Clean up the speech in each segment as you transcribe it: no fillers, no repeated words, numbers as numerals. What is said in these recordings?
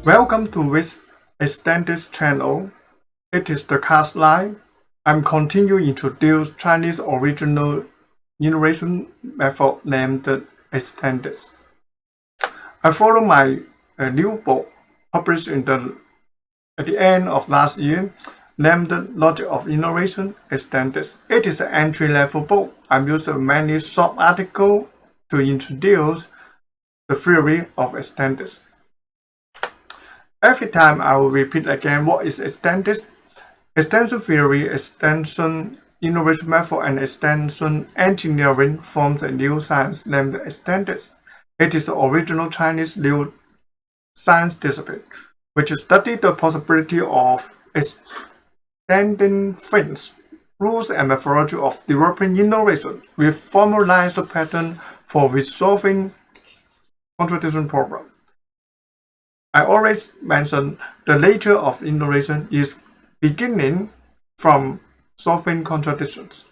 Welcome to this Extenics channel. It is the cast line. I'm continuing to introduce Chinese original innovation method named Extenics. I follow my new book published at the end of last year named Logic of Innovation Extenics. It is an entry-level book. I'm using many short articles to introduce the theory of Extenics. Every time I will repeat again what is Extenics. Extension theory, extension innovation method, and extension engineering forms a new science named Extenics. It is the original Chinese new science discipline, which studies the possibility of extending things, rules, and methodology of developing innovation with formalized pattern for resolving contradiction problems. I always mention the nature of innovation is beginning from solving contradictions.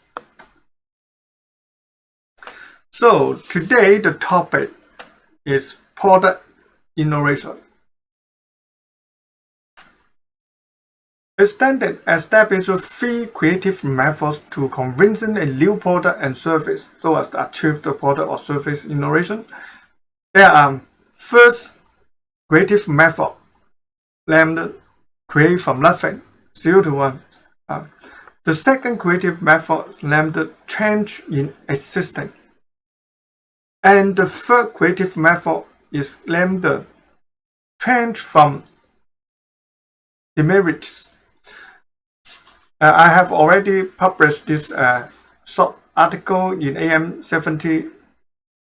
So today the topic is product innovation. Extenics establishes 3 creative methods to convincing a new product and service so as to achieve the product or service innovation. There are first creative method named create from nothing, 0 to 1. The second creative method named change in existing. And the third creative method is named change from demerits. I have already published this short article in AM 7030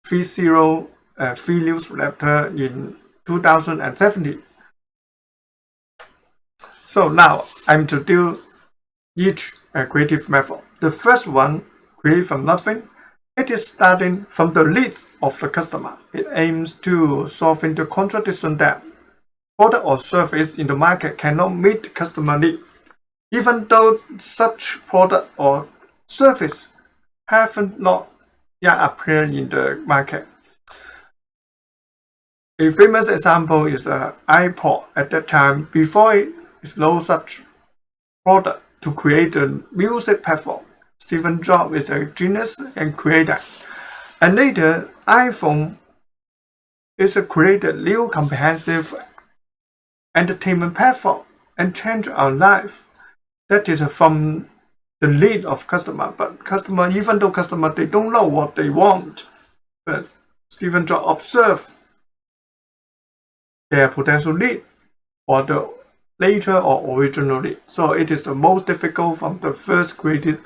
free newsletter in 2017. So now I introduce each creative method. The first one, create from nothing. It is starting from the needs of the customer. It aims to solving the contradiction that product or service in the market cannot meet customer need, even though such product or service have not yet appeared in the market. A famous example is an iPod. At that time, before it is no such product to create a music platform. Steve Jobs is a genius and creator. And later, iPhone is a created new comprehensive entertainment platform and changed our life. That is from the need of customer. But customer, even though customer, they don't know what they want. But Steve Jobs observed their potential need or the later or original need. So it is the most difficult from the first creative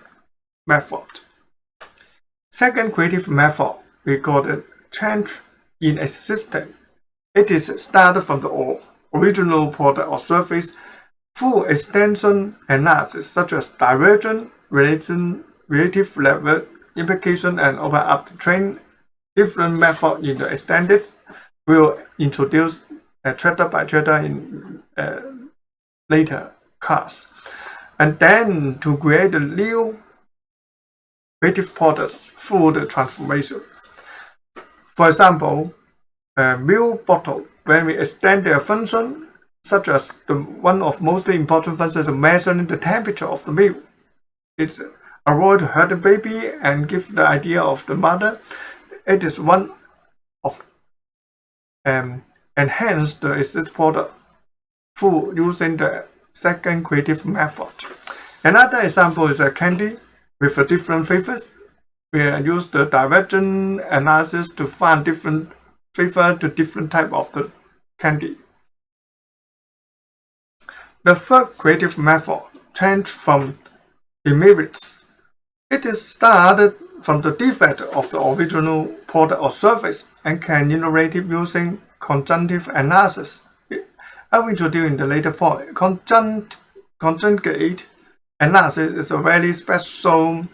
method. Second creative method, we call it change in existing. It is started from the original product or service through extension analysis such as divergent, relative level, implication, and open up to train different methods in the Extenics. We'll introduce chapter by chapter in later class. And then to create a new creative products through the transformation. For example, a milk bottle, when we extend their function, such as one of most important functions of measuring the temperature of the milk. It's avoid to hurt the baby and give the idea of the mother. It is one of enhance the existing product through using the second creative method. Another example is a candy with a different flavors. We use the divergent analysis to find different flavor to different type of the candy. The third creative method, change from demerits. It is started from the defect of the original product or service and can innovate using conjunctive analysis. I will introduce in the later point. Conjugate analysis is a very special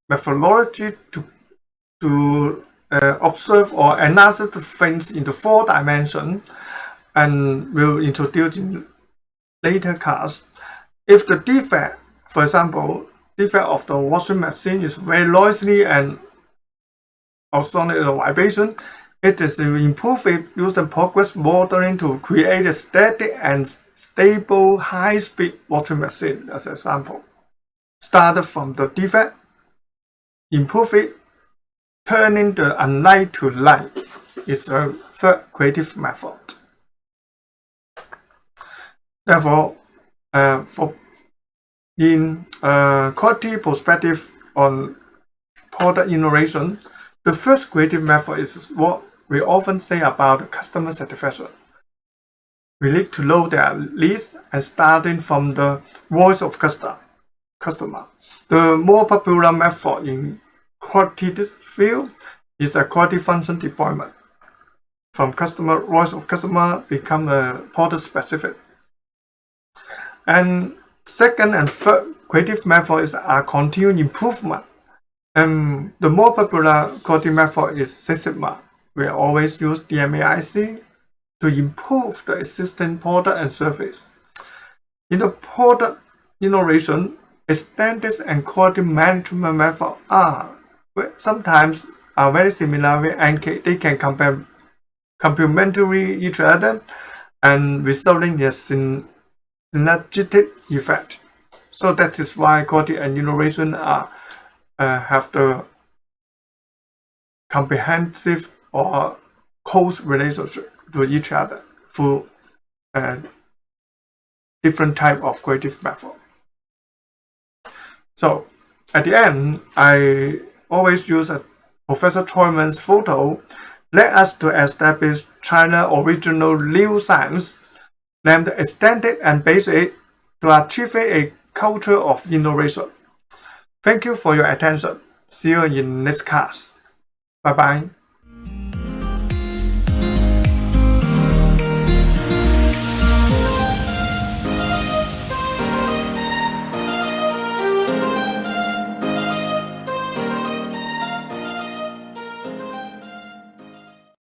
methodology to observe or analyze the things in the 4 dimensions, and will introduce in later class. If the defect, for example, defect of the washing machine is very noisy and sonic vibration, It is to improve it using progress modeling to create a steady and stable high-speed washing machine as an example. Start from the defect, improve it, turning the unlight to light is a third creative method. Therefore, in quality perspective on product innovation, the first creative method is what we often say about customer satisfaction. We need to know their needs and starting from the voice of customer. The more popular method in quality field is a quality function deployment. From customer voice of customer become a product specific. And second and third creative method is a continuous improvement. And the more popular quality method is Six Sigma. We always use DMAIC to improve the existing product and service. In the product innovation, Extenics and quality management methods are sometimes very similar and they can complementary each other and resulting in a synergistic effect. So that is why quality and innovation have the comprehensive or close relationship to each other through different type of creative method. So at the end, I always use a Professor Troyman's photo led us to establish China's original new science named Extended and Basic to achieve a culture of innovation. Thank you for your attention. See you in next class. Bye bye.